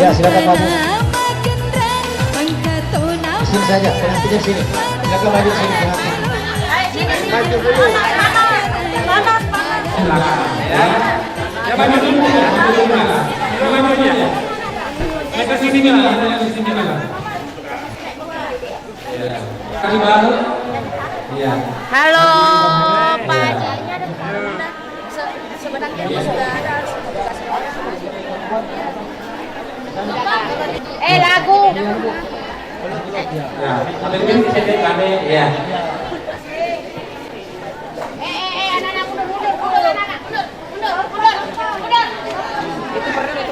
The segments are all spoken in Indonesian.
Ya, silakan maju. Sini saja, penantinya sini. Silakan maju sini penanti. Maju dulu. Ya. Ya maju dulu ya. Maju dulu ya. Ke sini lah, ke sini lah. Ya. Kasih baru. Iya. Halo, Pak. Sebenarnya sudah ada. Lagu. Ya, ada yang sedek kade ya. Anak-anak mundur, anak-anak mundur. Itu perlu.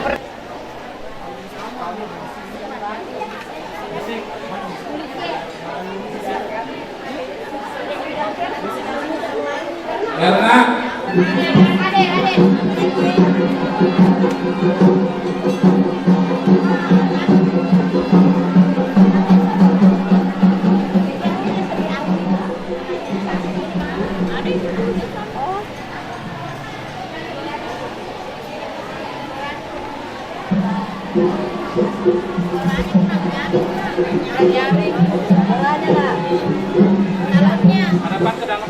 Karena harapan ke dalam.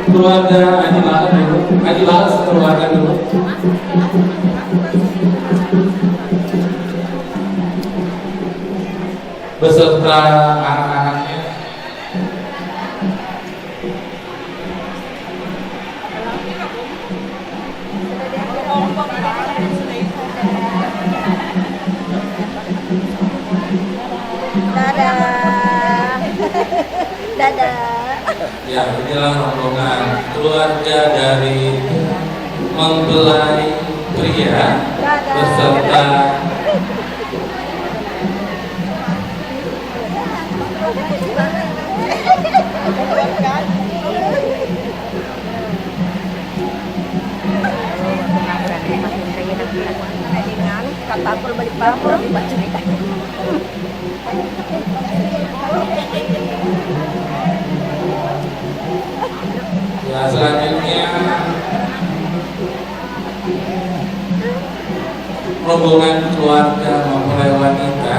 Keluarga Adi Lalas keluarga dulu. Beserta anak-anaknya. Dadah. Dadah. Ya, inilah rombongan keluarga dari mempelai pria beserta Kapal balik papur, baca cerita. ya, selanjutnya rombongan keluarga mempelai wanita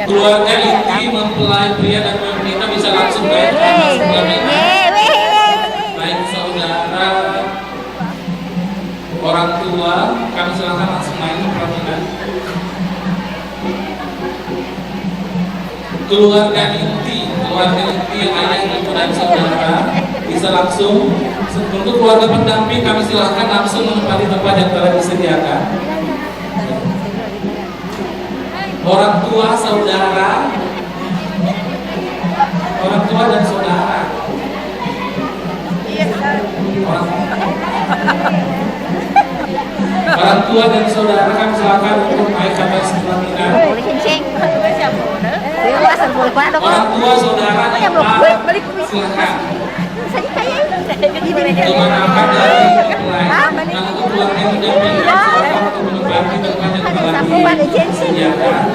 keluarga inti mempelai pria dan wanita bisa langsung naik baik saudara orang tua kami silakan langsung main ke pelaminan. Keluarga inti yang ayah ibu dan saudara bisa langsung. Untuk keluarga pendamping kami silahkan langsung menempati tempat yang telah disediakan. Orang tua dan saudara. Orang tua dan saudara kami silakan untuk naik ke atas pelaminan. Orang tua, saudara, ibu, silakan. Untuk anak-anak dari mempelai, dan untuk keluarga yang mendampingi, silakan untuk menempati tempat yang telah disediakan.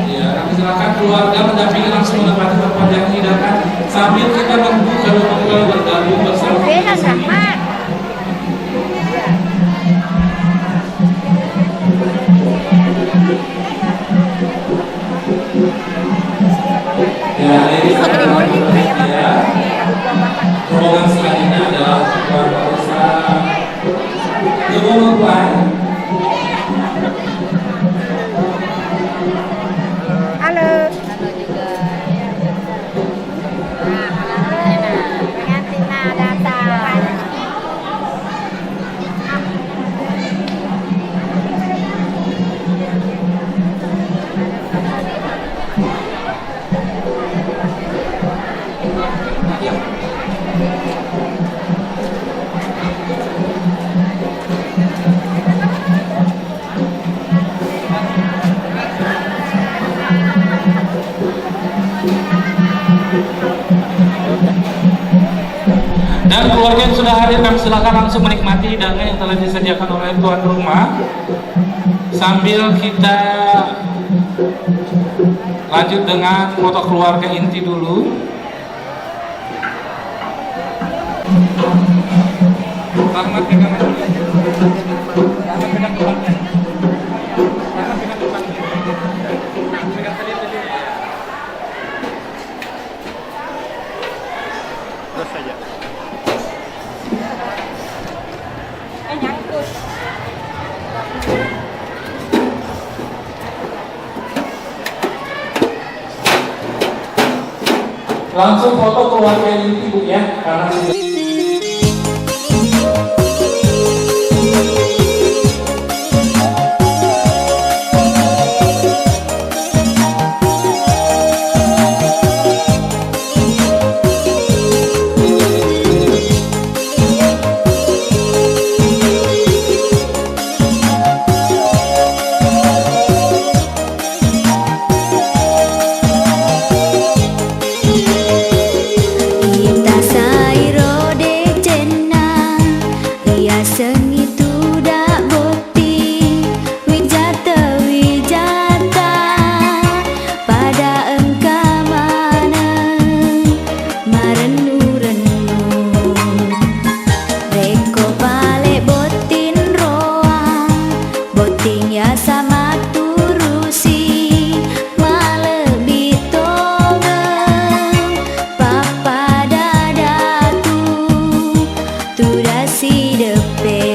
Ya, kami silakan keluarga mendampingi langsung menempati tempat yang disediakan sambil kita menunggu kalau mempelai bergabung bersama kita di sini. Ya, ini ya. Rombongan selanjutnya adalah keluarga besar ibu mempelai. Halo. Dan keluarga yang sudah hadir kami silakan langsung menikmati hidangan yang telah disediakan oleh tuan rumah sambil kita lanjut dengan foto keluarga inti dulu. Rahmat pegang terus saja. Langsung foto keluarga inti Bu ya, karena Sengit tu dak jepe.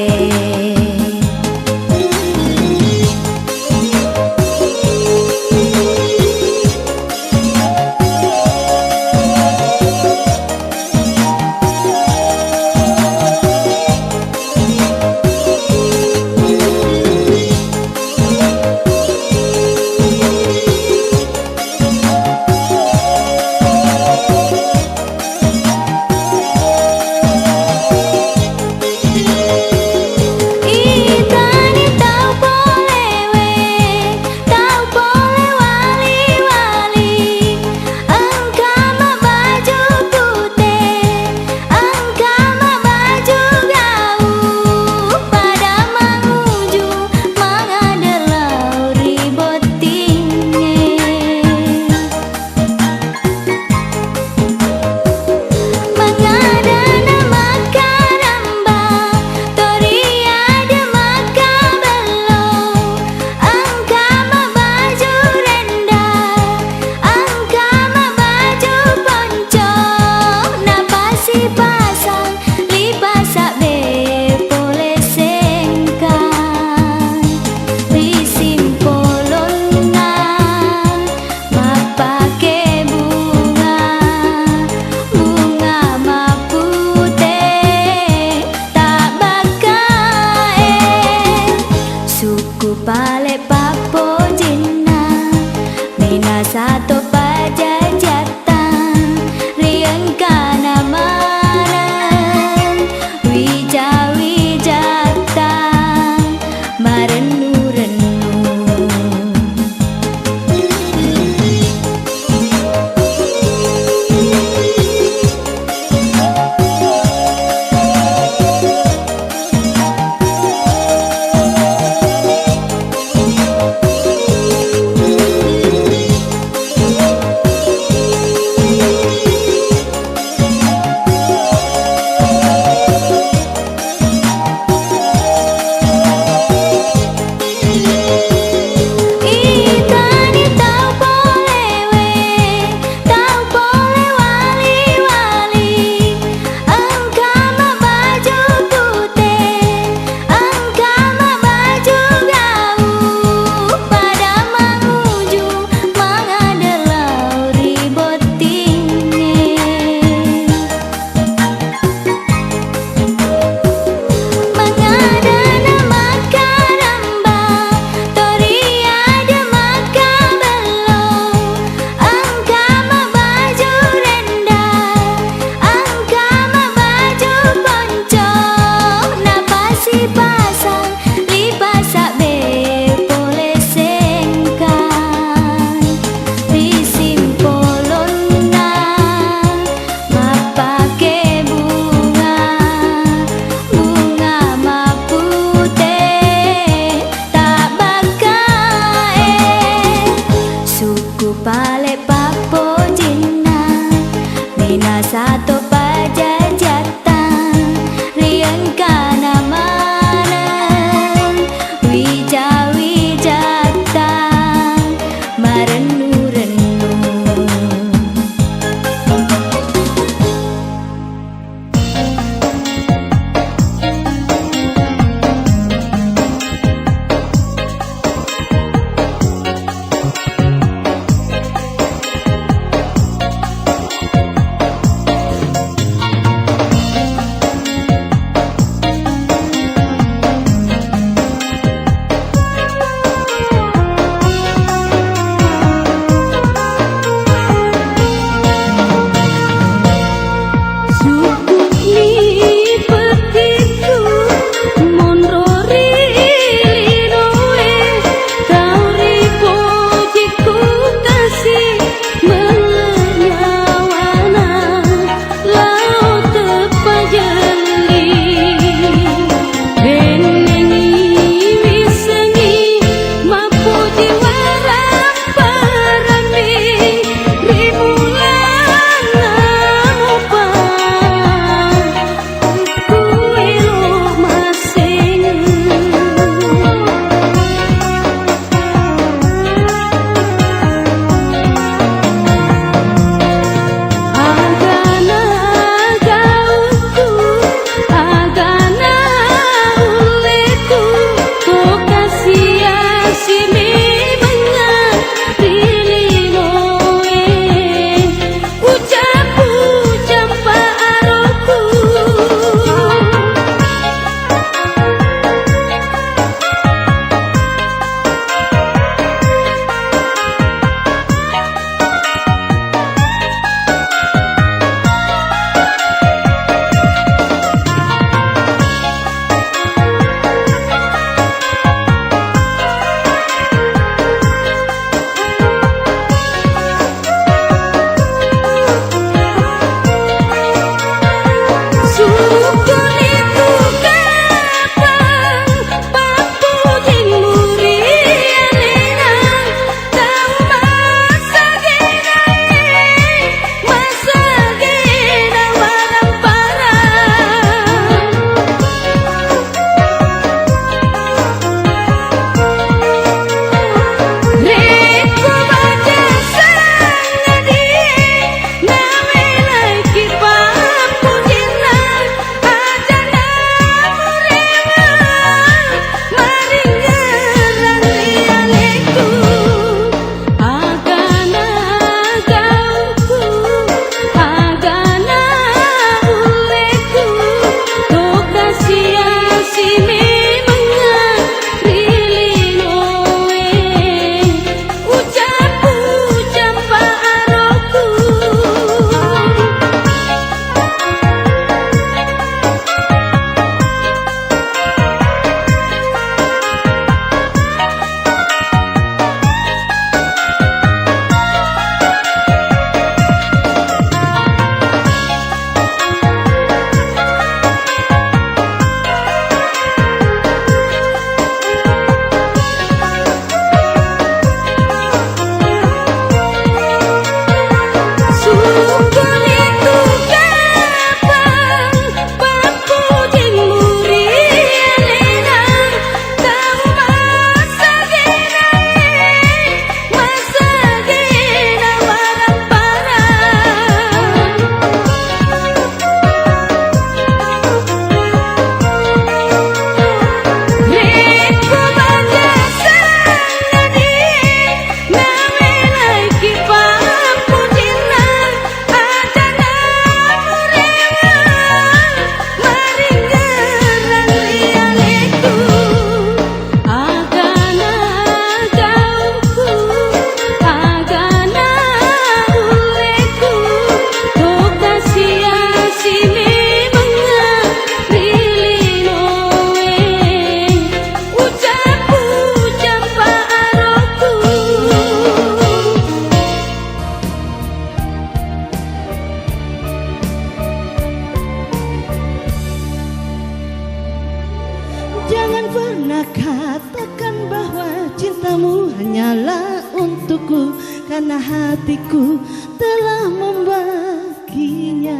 pernah katakan bahwa cintamu hanyalah untukku, karena hatiku telah membaginya.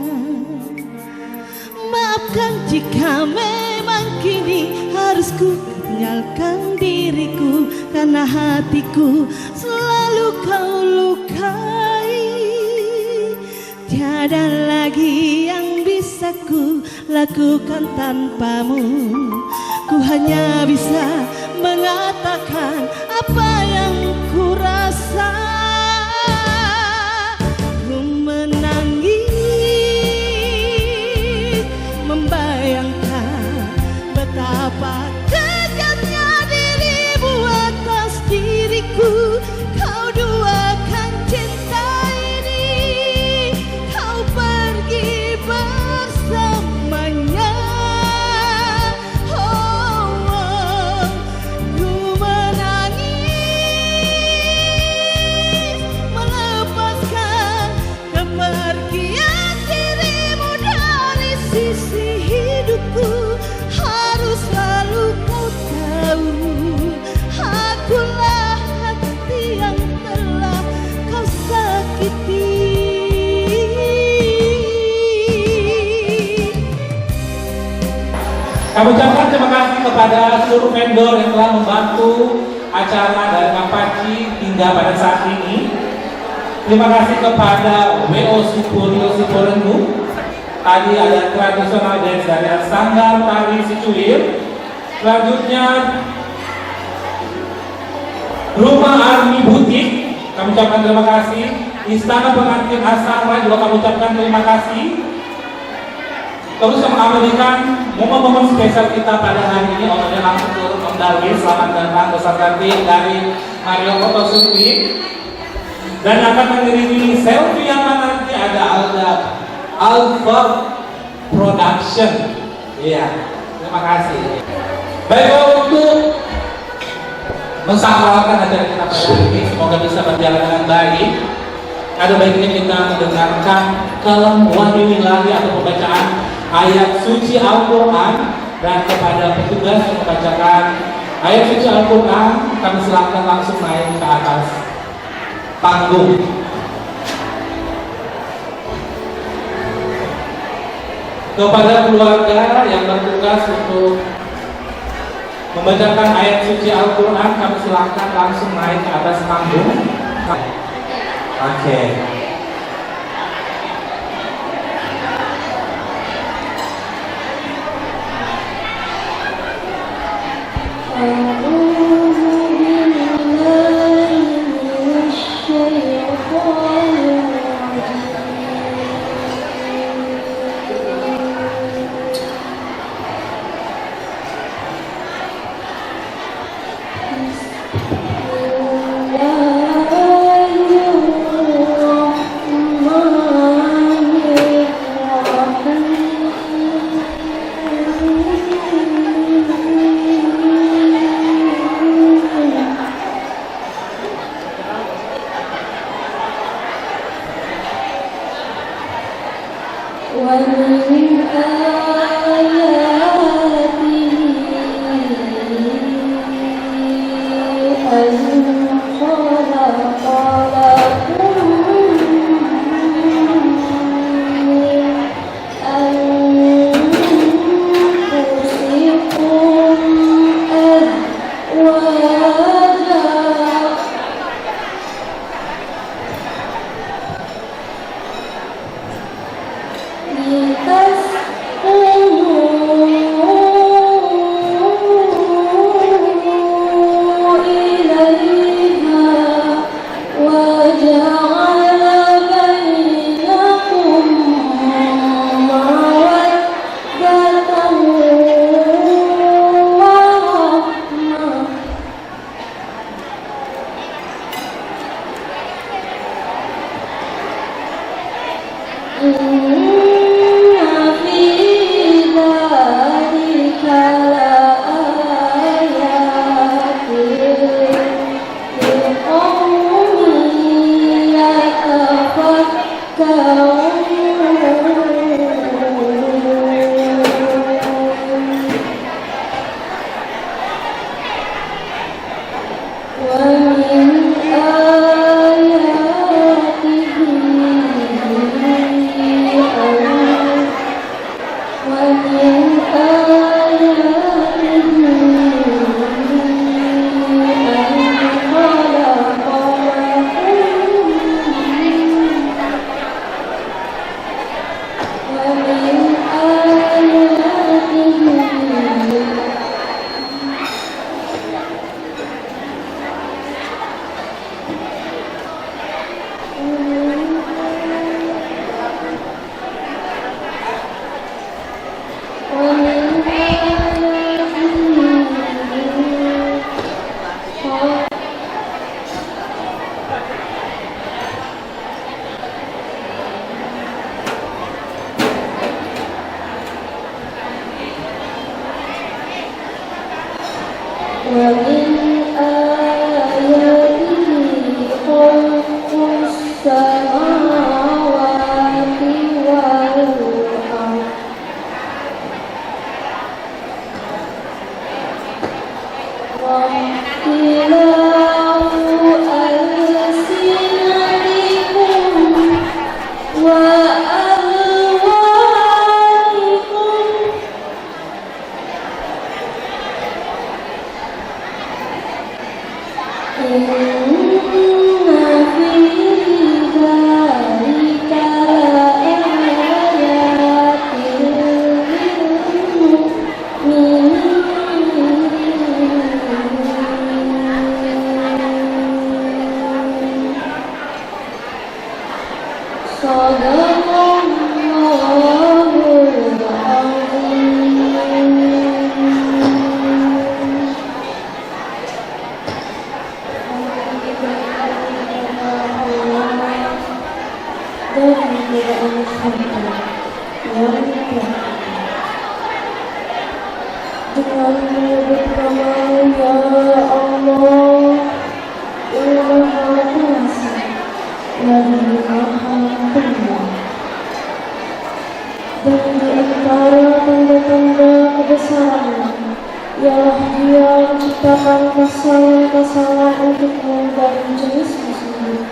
Maafkan jika memang kini harus ku tinggalkan diriku, karena hatiku selalu kau lukai. Tiada lagi yang bisa ku lakukan tanpamu. Ku hanya bisa mengatakan apa yang ku rasa. Ku menangis membayangkan betapa kejamnya dirimu atas diriku. Kau duakan cinta ini, kau pergi bersamanya. Ku menangis melepaskan kepergian dirimu dari sisi hidupku. Harus selalu kau tahu, akulah hati yang telah kau sakiti. Kami ucapkan terima kasih kepada seluruh vendor yang telah membantu acara dari Kapaci hingga pada saat ini. Terima kasih kepada WO Suporio Siporendu. Tadi ada tradisional dance dari Sanggar Tari Sicuir. Selanjutnya Rumah Army Butik, kami ucapkan terima kasih. Istana Pengantin Asara juga kami ucapkan terima kasih. Terus yang mengabadikan momen-momen spesial kita pada hari ini, orangnya langsung turun Om Darwin. Selamat datang besar cantik dari Mario Foto Syuting. Dan akan mengiringi selfie yang nanti ada Alpha Production. Iya, terima kasih. Baik, untuk mensakralkan acara kita pada hari ini, semoga bisa berjalan dengan baik. Ada baiknya kita mendengarkan kalam wahyu ilahi atau pembacaan ayat suci Al-Quran, dan kepada petugas yang membacakan ayat suci Al-Quran, kami silakan langsung naik ke atas panggung. Kepada keluarga yang bertugas untuk membacakan ayat suci Al-Quran, kami silakan langsung naik ke atas panggung. Oke. ومن آياته خلق السماوات والأرض واختلاف ألسنتكم وألوانكم إن في ذلك لآيات للمؤمنين صدق الله dengan menyebut nama ya Allah yang Maha Kuasa lagi Maha Penyayang. Dan di antara tanda-tanda kebesarannya ialah Dia menciptakan pasangan-pasangan untukmu dari jenismu sendiri,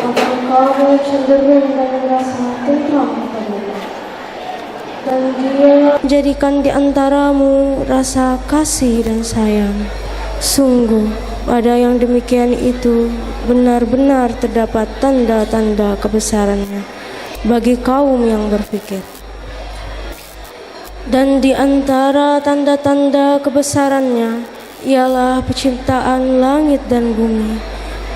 agar kamu cenderung dan merasa tentram kepadanya. Dan Dia menjadikan di antaramu rasa kasih dan sayang. Sungguh, pada yang demikian itu benar-benar terdapat tanda-tanda kebesarannya bagi kaum yang berfikir. Dan di antara tanda-tanda kebesarannya ialah penciptaan langit dan bumi,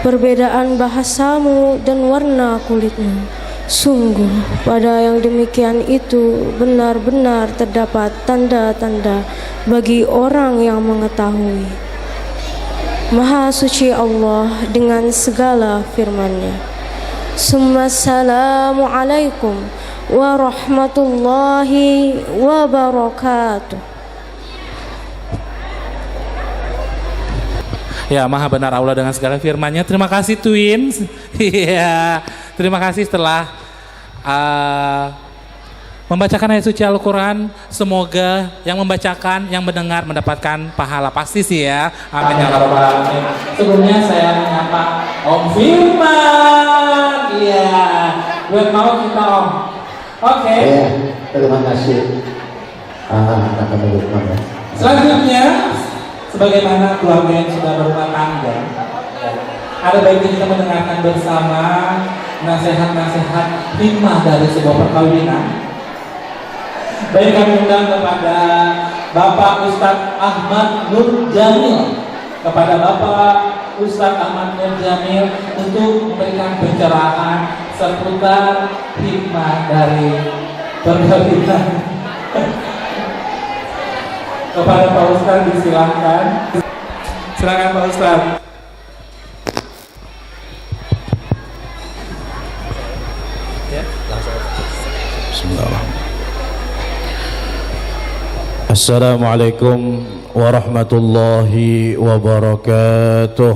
perbedaan bahasamu dan warna kulitmu. Sungguh, pada yang demikian itu benar-benar terdapat tanda-tanda bagi orang yang mengetahui. Maha suci Allah dengan segala firman-Nya. Assalamualaikum warahmatullahi wabarakatuh. Ya, Maha benar Allah dengan segala firman-Nya. Terima kasih Twins. Iya, terima kasih telah membacakan ayat suci Al-Quran. Semoga yang membacakan, yang mendengar mendapatkan pahala pasti sih ya. Amin ya rabbal alamin. Sebelumnya saya menyapa Om Firman. Iya, buat mau kita Om. Oke. Ya, terima kasih. Anak Lukman. Selanjutnya, sebagaimana keluarga yang sudah berumah tangga, ada baiknya kita mendengarkan bersama nasihat-nasihat hikmah dari sebuah perkawinan. Baik, kami undang kepada Bapak Ustadz Ahmad Nur Jamil, kepada Bapak Ustadz Ahmad Nur Jamil untuk memberikan pencerahan seputar hikmah dari perkawinan. Kepada Pak Ustadz disilahkan. Silakan Pak Ustadz. Bismillahirrahmanirrahim. Assalamualaikum warahmatullahi wabarakatuh.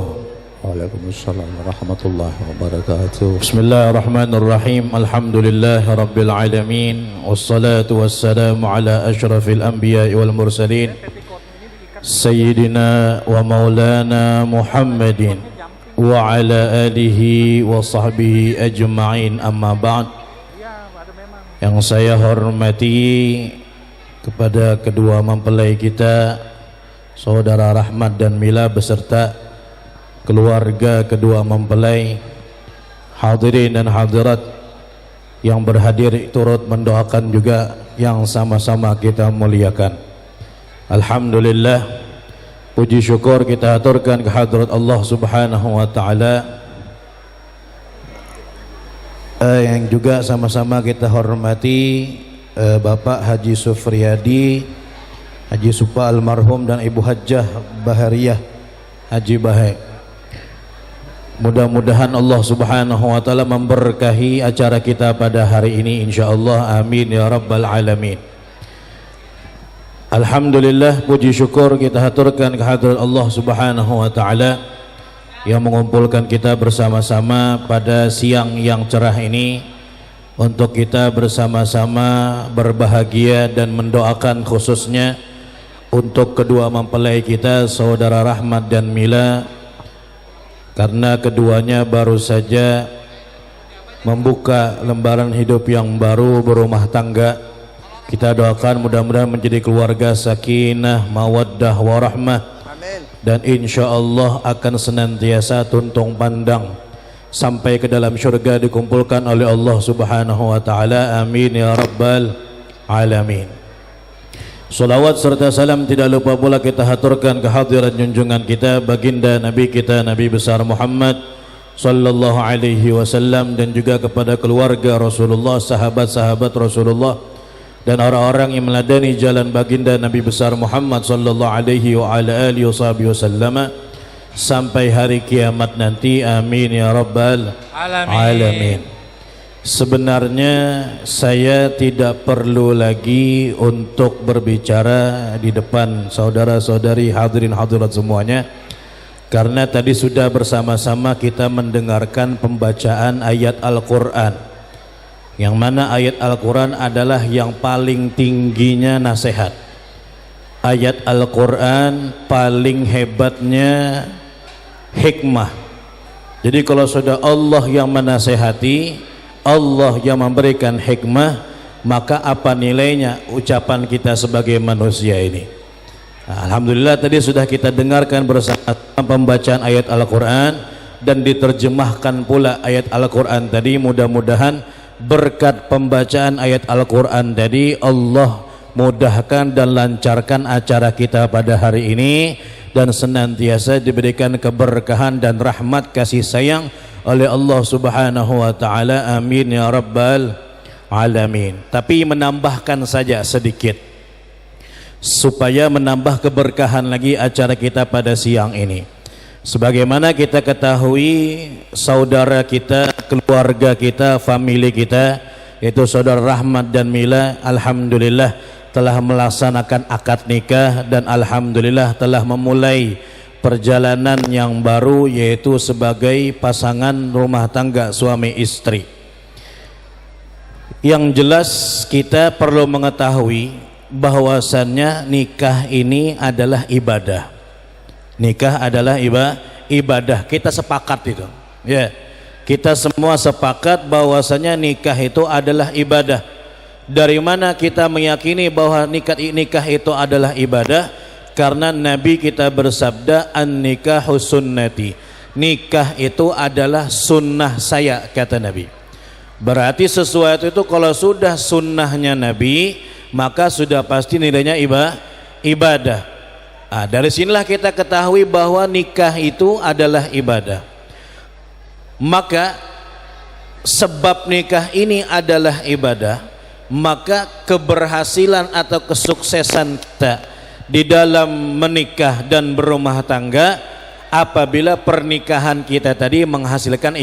Waalaikumsalam warahmatullahi wabarakatuh. Bismillahirrahmanirrahim. Alhamdulillahi rabbil alamin. Wassalatu wassalamu ala ashrafil anbiya'i wal mursalin Sayyidina wa maulana Muhammadin wa ala alihi wa sahbihi ajma'in, amma ba'd. Yang saya hormati kepada kedua mempelai kita, Saudara Rahmat dan Mila beserta keluarga kedua mempelai, hadirin dan hadirat yang berhadir, turut mendoakan juga yang sama-sama kita muliakan. Alhamdulillah, puji syukur kita aturkan kehadirat Allah Subhanahu wa taala, yang juga sama-sama kita hormati Bapak Haji Sufriyadi, Haji Supa almarhum, dan Ibu Hajjah Bahariyah Haji Bahai. Mudah-mudahan Allah Subhanahu wa taala memberkahi acara kita pada hari ini insyaallah, amin ya rabbal alamin. Alhamdulillah, puji syukur kita haturkan kehadirat Allah Subhanahu wa taala yang mengumpulkan kita bersama-sama pada siang yang cerah ini untuk kita bersama-sama berbahagia dan mendoakan khususnya untuk kedua mempelai kita, saudara Rahmat dan Mila, karena keduanya baru saja membuka lembaran hidup yang baru, berumah tangga. Kita doakan mudah-mudahan menjadi keluarga sakinah, mawaddah, warahmah, dan insya Allah akan senantiasa tuntung pandang sampai ke dalam syurga dikumpulkan oleh Allah Subhanahu wa taala. Amin ya rabbal alamin. Salawat serta salam tidak lupa pula kita haturkan kehadiran junjungan kita baginda Nabi kita Nabi besar Muhammad sallallahu alaihi wasallam, dan juga kepada keluarga Rasulullah, sahabat-sahabat Rasulullah, dan orang-orang yang meladani jalan baginda Nabi besar Muhammad sallallahu alaihi wa ala alihi wasallam sampai hari kiamat nanti. Amin ya rabbal alamin. Sebenarnya saya tidak perlu lagi untuk berbicara di depan saudara-saudari hadirin hadirat semuanya, karena tadi sudah bersama-sama kita mendengarkan pembacaan ayat Al-Quran, yang mana ayat Al-Quran adalah yang paling tingginya nasihat. Ayat Al-Quran paling hebatnya hikmah. Jadi kalau sudah Allah yang menasehati, Allah yang memberikan hikmah, maka apa nilainya ucapan kita sebagai manusia ini? Nah, alhamdulillah tadi sudah kita dengarkan bersama pembacaan ayat Al-Quran dan diterjemahkan pula ayat Al-Quran tadi. Mudah-mudahan berkat pembacaan ayat Al-Quran tadi Allah mudahkan dan lancarkan acara kita pada hari ini, dan senantiasa diberikan keberkahan dan rahmat kasih sayang oleh Allah Subhanahu wa taala. Amin ya rabbal alamin. Tapi menambahkan saja sedikit supaya menambah keberkahan lagi acara kita pada siang ini. Sebagaimana kita ketahui, saudara kita, keluarga kita, famili kita, yaitu saudara Rahmat dan Mila, alhamdulillah telah melaksanakan akad nikah, dan alhamdulillah telah memulai perjalanan yang baru, yaitu sebagai pasangan rumah tangga suami istri. Yang jelas kita perlu mengetahui bahwasannya nikah ini adalah ibadah. Nikah adalah ibadah. Kita sepakat itu. Ya. Kita semua sepakat bahwasanya nikah itu adalah ibadah. Dari mana kita meyakini bahwa nikah itu adalah ibadah? Karena Nabi kita bersabda, an-nikahu sunnati, nikah itu adalah sunnah saya, kata Nabi. Berarti sesuatu itu kalau sudah sunnahnya Nabi, maka sudah pasti nilainya ibadah. Nah, dari sinilah kita ketahui bahwa nikah itu adalah ibadah. Maka sebab nikah ini adalah ibadah, maka keberhasilan atau kesuksesan kita di dalam menikah dan berumah tangga apabila pernikahan kita tadi menghasilkan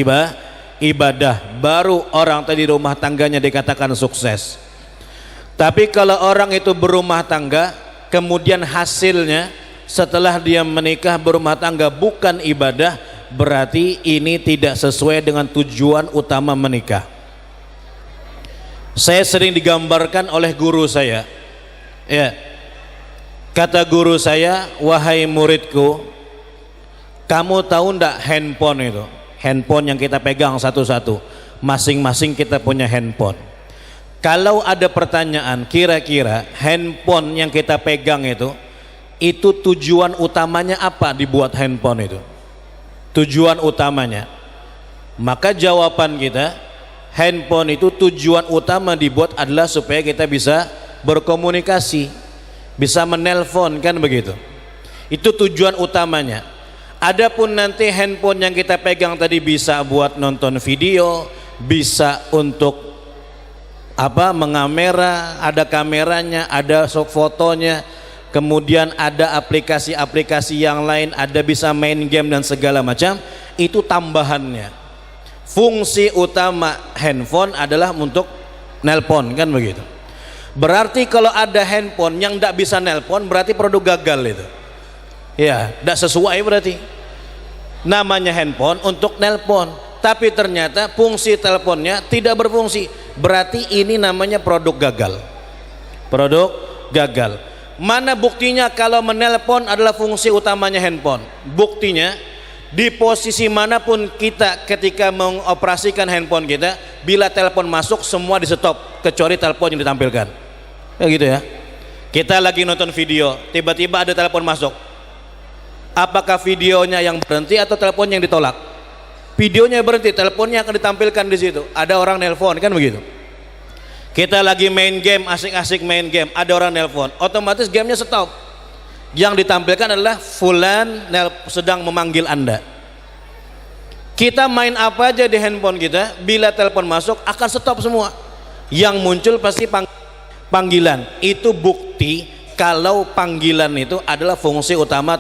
ibadah, baru orang tadi rumah tangganya dikatakan sukses. Tapi kalau orang itu berumah tangga kemudian hasilnya setelah dia menikah berumah tangga bukan ibadah, berarti ini tidak sesuai dengan tujuan utama menikah. Saya sering digambarkan oleh guru saya, ya. Kata guru saya, wahai muridku, kamu tahu ndak handphone itu? Handphone yang kita pegang satu-satu, masing-masing kita punya handphone. Kalau ada pertanyaan, kira-kira handphone yang kita pegang itu tujuan utamanya apa dibuat handphone itu? Tujuan utamanya. Maka jawaban kita, handphone itu tujuan utama dibuat adalah supaya kita bisa berkomunikasi, bisa menelpon, kan begitu. Itu tujuan utamanya. Adapun nanti handphone yang kita pegang tadi bisa buat nonton video, bisa untuk mengamera, ada kameranya, ada fotonya, kemudian ada aplikasi-aplikasi yang lain, ada bisa main game dan segala macam, itu tambahannya. Fungsi utama handphone adalah untuk nelpon, kan begitu. Berarti kalau ada handphone yang tidak bisa nelpon, berarti produk gagal itu. Ya, tidak sesuai berarti. Namanya handphone untuk nelpon, tapi ternyata fungsi teleponnya tidak berfungsi. Berarti ini namanya produk gagal. Produk gagal. Mana buktinya kalau menelpon adalah fungsi utamanya handphone? Buktinya di posisi manapun kita ketika mengoperasikan handphone kita, bila telepon masuk semua di stop kecuali telepon yang ditampilkan. Ya gitu ya. Kita lagi nonton video, tiba-tiba ada telepon masuk. Apakah videonya yang berhenti atau teleponnya yang ditolak? Videonya berhenti, teleponnya akan ditampilkan di situ. Ada orang nelpon, kan begitu. Kita lagi main game, asik-asik main game, ada orang nelpon, otomatis gamenya stop. Yang ditampilkan adalah fulan sedang memanggil Anda. Kita main apa aja di handphone kita, bila telepon masuk akan stop semua. Yang muncul pasti panggilan. Itu bukti kalau panggilan itu adalah fungsi utama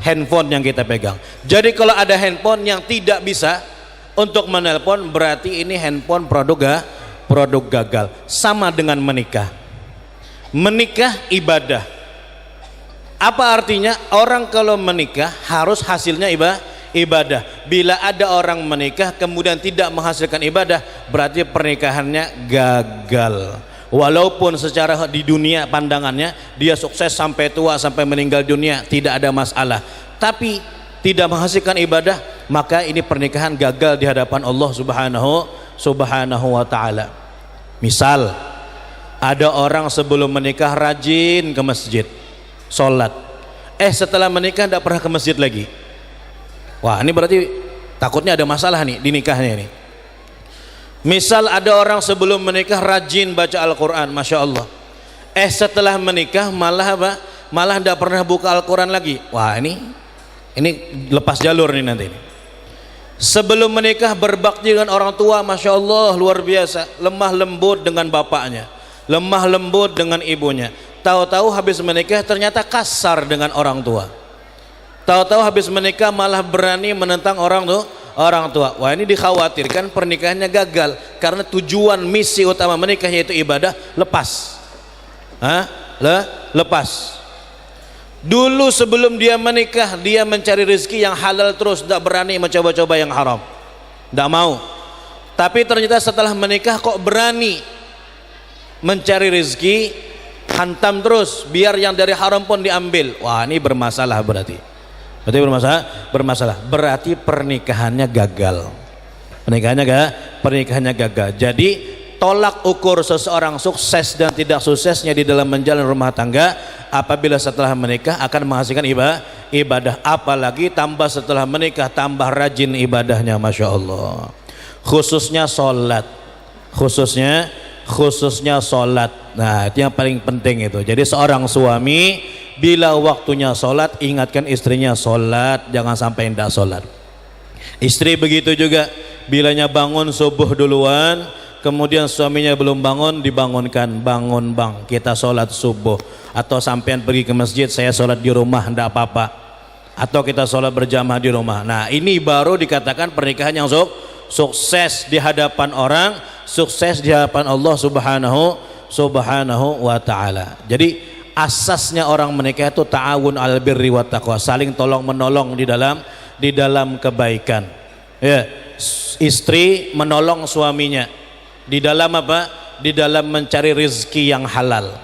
handphone yang kita pegang. Jadi kalau ada handphone yang tidak bisa untuk menelpon, berarti ini handphone produk gagal. Sama dengan menikah. Menikah ibadah. Apa artinya? Orang kalau menikah harus hasilnya ibadah. Bila ada orang menikah kemudian tidak menghasilkan ibadah, berarti pernikahannya gagal. Walaupun secara di dunia pandangannya dia sukses sampai tua, sampai meninggal dunia, tidak ada masalah, tapi tidak menghasilkan ibadah, maka ini pernikahan gagal di hadapan Allah subhanahu wa ta'ala. Misal ada orang sebelum menikah rajin ke masjid, sholat, setelah menikah tidak pernah ke masjid lagi. Wah, ini berarti takutnya ada masalah nih di nikahnya ini. Misal ada orang sebelum menikah rajin baca Al-Quran, Masya Allah, setelah menikah malah tidak pernah buka Al-Quran lagi. Wah, ini lepas jalur nih nanti. Sebelum menikah berbakti dengan orang tua, Masya Allah, luar biasa, lemah lembut dengan bapaknya, lemah lembut dengan ibunya. Tahu-tahu habis menikah ternyata kasar dengan orang tua. Tahu-tahu habis menikah malah berani menentang orang tua. Wah, ini dikhawatirkan pernikahannya gagal karena tujuan misi utama menikah yaitu ibadah lepas. Lepas. Dulu sebelum dia menikah dia mencari rezeki yang halal terus, tidak berani mencoba-coba yang haram, tidak mau. Tapi ternyata setelah menikah kok berani mencari rezeki, hantam terus biar yang dari haram pun diambil. Wah, ini bermasalah berarti. Bermasalah. Berarti pernikahannya gagal. Pernikahannya gagal. Jadi tolak ukur seseorang sukses dan tidak suksesnya di dalam menjalani rumah tangga apabila setelah menikah akan menghasilkan ibadah. Apalagi tambah setelah menikah tambah rajin ibadahnya, Masya Allah. Khususnya sholat. Khususnya sholat. Nah, itu yang paling penting itu. Jadi seorang suami bila waktunya sholat, ingatkan istrinya sholat, jangan sampai tidak sholat. Istri begitu juga, bilanya bangun subuh duluan, kemudian suaminya belum bangun, dibangunkan, bangun bang, kita sholat subuh. Atau sampean pergi ke masjid, saya sholat di rumah, tidak apa-apa. Atau kita sholat berjamaah di rumah. Nah, ini baru dikatakan pernikahan yang sukses di hadapan orang, sukses di hadapan Allah subhanahu wa ta'ala. Jadi asasnya orang menikah itu ta'awun al birri wa taqwa, saling tolong menolong di dalam kebaikan. Ya, istri menolong suaminya di dalam apa? Di dalam mencari rezeki yang halal.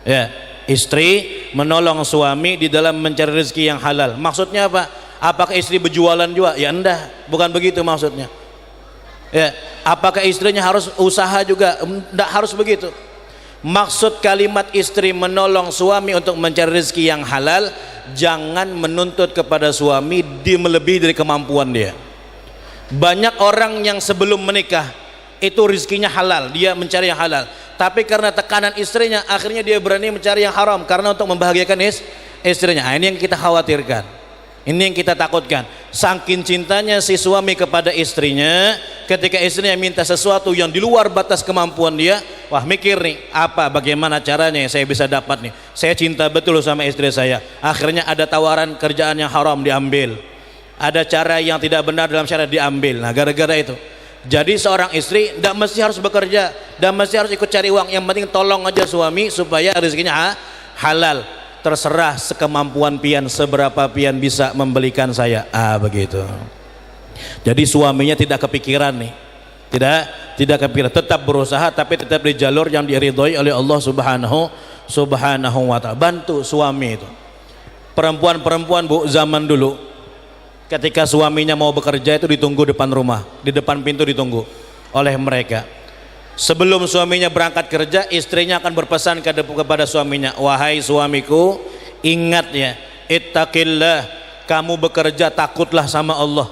Ya, istri menolong suami di dalam mencari rezeki yang halal. Maksudnya apa? Apakah istri berjualan juga? Ya enggak, bukan begitu maksudnya. Ya, apakah istrinya harus usaha juga? Enggak harus begitu. Maksud kalimat istri menolong suami untuk mencari rezeki yang halal, jangan menuntut kepada suami melebihi dari kemampuan dia. Banyak orang yang sebelum menikah itu rezekinya halal, dia mencari yang halal, tapi karena tekanan istrinya akhirnya dia berani mencari yang haram karena untuk membahagiakan istrinya. Nah, ini yang kita khawatirkan, ini yang kita takutkan. Saking cintanya si suami kepada istrinya, ketika istrinya minta sesuatu yang di luar batas kemampuan dia, wah mikir nih, bagaimana caranya saya bisa dapat nih, saya cinta betul sama istri saya, akhirnya ada tawaran kerjaan yang haram diambil, ada cara yang tidak benar dalam syariat diambil. Nah, gara-gara itu Jadi seorang istri tidak mesti harus bekerja, tidak mesti harus ikut cari uang, yang penting tolong aja suami supaya rezekinya halal. Terserah sekemampuan pian, seberapa pian bisa membelikan saya, begitu. Jadi suaminya tidak kepikiran nih, tidak kepikiran, tetap berusaha tapi tetap di jalur yang diridhoi oleh Allah Subhanahu wa ta'ala. Bantu suami itu. Perempuan-perempuan Bu, zaman dulu ketika suaminya mau bekerja itu ditunggu depan rumah, di depan pintu ditunggu oleh mereka. Sebelum suaminya berangkat kerja, istrinya akan berpesan kepada suaminya, wahai suamiku, ingat ya, ittaqillah, kamu bekerja takutlah sama Allah.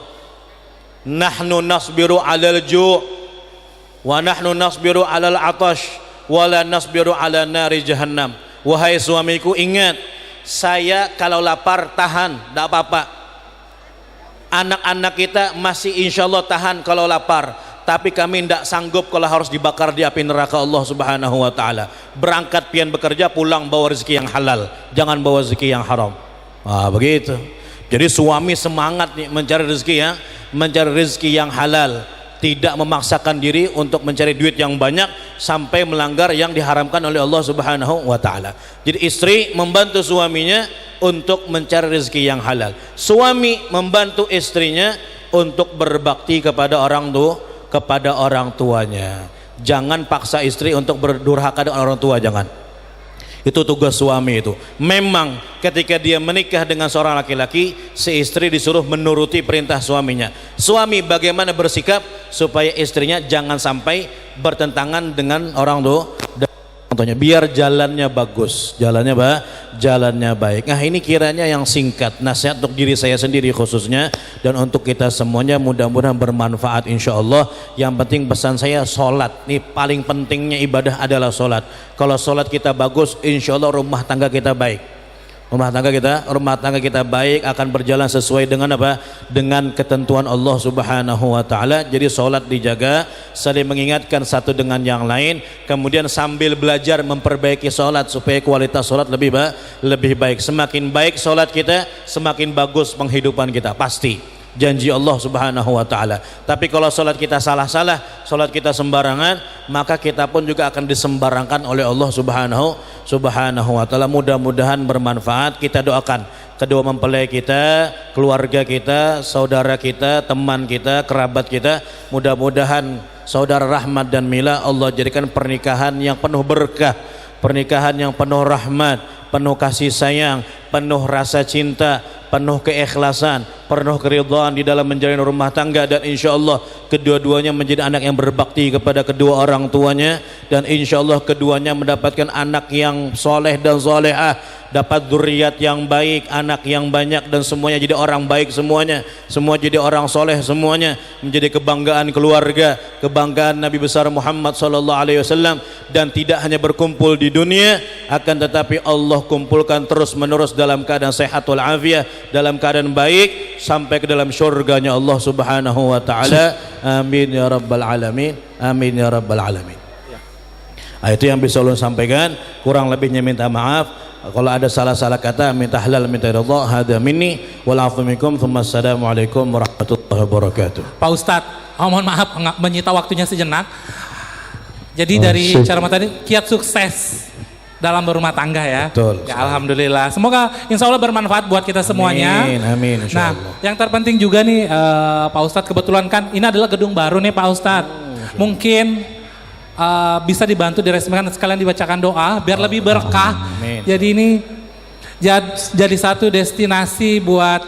Nahnu nasbiru alal ju' wa nahnu nasbiru alal atash wa la nasbiru ala nari jahannam. Wahai suamiku, ingat, saya kalau lapar tahan, tidak apa-apa. Anak-anak kita masih insya Allah tahan kalau lapar, tapi kami tidak sanggup kalau harus dibakar di api neraka Allah Subhanahu wa ta'ala. Berangkat pian bekerja, pulang bawa rezeki yang halal, jangan bawa rezeki yang haram. Begitu. Jadi suami semangat nih mencari rezeki yang halal, tidak memaksakan diri untuk mencari duit yang banyak sampai melanggar yang diharamkan oleh Allah Subhanahu wa ta'ala. Jadi istri membantu suaminya untuk mencari rezeki yang halal, suami membantu istrinya untuk berbakti kepada orang tuanya. Jangan paksa istri untuk berdurhaka dengan orang tua, jangan. Itu tugas suami itu. Memang ketika dia menikah dengan seorang laki-laki, si istri disuruh menuruti perintah suaminya. Suami bagaimana bersikap supaya istrinya jangan sampai bertentangan dengan orang tuanya, biar jalannya bagus, jalannya baik. Nah, ini kiranya yang singkat nasihat untuk diri saya sendiri khususnya dan untuk kita semuanya, mudah-mudahan bermanfaat insyaallah. Yang penting pesan saya, sholat nih paling pentingnya, ibadah adalah sholat. Kalau sholat kita bagus, insyaallah rumah tangga kita baik. Rumah tangga kita baik, akan berjalan sesuai dengan apa? Dengan ketentuan Allah Subhanahu wa ta'ala. Jadi sholat dijaga, saling mengingatkan satu dengan yang lain, kemudian sambil belajar memperbaiki sholat supaya kualitas sholat lebih baik. Semakin baik sholat kita, semakin bagus penghidupan kita, pasti. Janji Allah Subhanahu wa ta'ala. Tapi kalau sholat kita salah-salah, sholat kita sembarangan, maka kita pun juga akan disembarangkan oleh Allah Subhanahu wa ta'ala. Mudah-mudahan bermanfaat. Kita doakan kedua mempelai kita, keluarga kita, saudara kita, teman kita, kerabat kita, mudah-mudahan saudara Rahmat dan Mila Allah jadikan pernikahan yang penuh berkah, pernikahan yang penuh rahmat, penuh kasih sayang, penuh rasa cinta, penuh keikhlasan, penuh keridhaan di dalam menjalin rumah tangga, dan insya Allah kedua-duanya menjadi anak yang berbakti kepada kedua orang tuanya, dan insya Allah keduanya mendapatkan anak yang soleh dan solehah, dapat zuriat yang baik, anak yang banyak, dan semuanya jadi orang baik semuanya, semua jadi orang soleh semuanya, menjadi kebanggaan keluarga, kebanggaan Nabi besar Muhammad SAW, dan tidak hanya berkumpul di dunia, akan tetapi Allah kumpulkan terus menerus dalam keadaan sehat walafiat, dalam keadaan baik sampai ke dalam syurganya Allah Subhanahu wa ta'ala. Amin ya rabbal alamin, amin ya rabbal alamin. Itu yang bisa ulun sampaikan, kurang lebihnya minta maaf. Kalau ada salah-salah kata minta halal, minta ridha. Hada minni wal afu minkum. Assalamualaikum warahmatullahi wabarakatuh. Pak Ustadz, mohon maaf menyita waktunya sejenak. Jadi dari ceramah tadi, kiat sukses dalam berumah tangga ya. Betul. Ya, alhamdulillah. Semoga insya Allah bermanfaat buat kita semuanya. Amin, amin, insya Allah. Nah, yang terpenting juga nih Pak Ustadz, kebetulan kan ini adalah gedung baru nih Pak Ustadz. Mungkin bisa dibantu diresmikan, sekalian dibacakan doa biar lebih berkah. Amin. Jadi ini jadi satu destinasi buat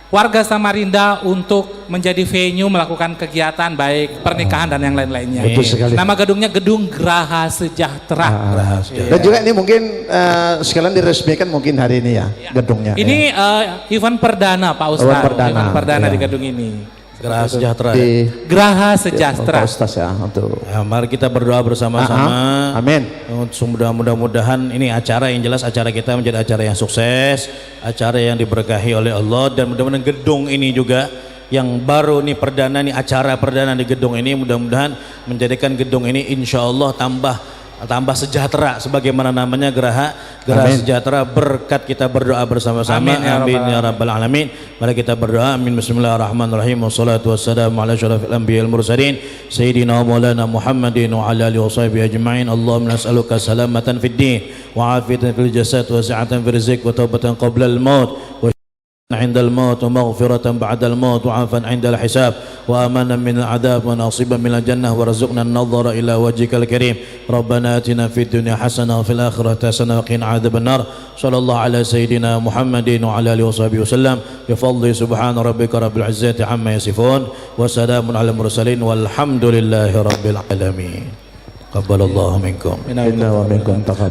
warga Samarinda untuk menjadi venue melakukan kegiatan baik pernikahan dan yang lain-lainnya. Betul sekali. Nama gedungnya Gedung Graha Sejahtera. Dan juga ini mungkin sekalian diresmikan mungkin hari ini ya, gedungnya. Ini event perdana Pak Ustadz. Event perdana ya. di gedung ini. Geraha Sejahtera. Geraha Sejahtera. Ustaz ya, untuk. Ya, mari kita berdoa bersama-sama. Amin. Mudah-mudahan ini acara yang jelas, acara kita menjadi acara yang sukses, acara yang diberkahi oleh Allah, dan mudah-mudahan gedung ini juga yang baru nih perdana nih, acara perdana di gedung ini, mudah-mudahan menjadikan gedung ini insya Allah tambah tambah sejahtera sebagaimana namanya geraha sejahtera berkat kita berdoa bersama-sama. Amin ya rabbal alamin. Mari kita berdoa. Amin. Bismillahirrahmanirrahim. Wassalatu wassalamu ala asyrafil anbiya'il mursalin sayyidina wa maulana Muhammadin wa ala alihi washabihi ajma'in. Allahumma nas'aluka salamatan fid din wa afiyatan fil jasad wa sa'atan fil rizq wa taubatan qabla al maut wa عند الموت ومغفرة بعد الموت وعافا عند الحساب وأمانا من العذاب ونصيبا من الجنة ورزقنا النظر إلى وجهك الكريم ربنا آتنا في الدنيا حسنة وفي الآخرة حسنة وقنا عذاب النار صلى الله على سيدنا محمد وعلى آله وصحبه وسلم بفضل سبحان ربك رب العزة عما يصفون وسلام على المرسلين والحمد لله رب العالمين. Qabbalallahu minkum.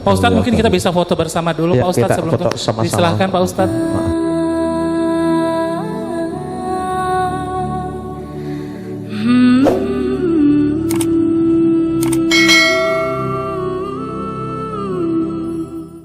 Pak Ustadz, mungkin kita bisa foto bersama dulu Pak Ustadz sebelum itu. Disilahkan Pak Ustadz.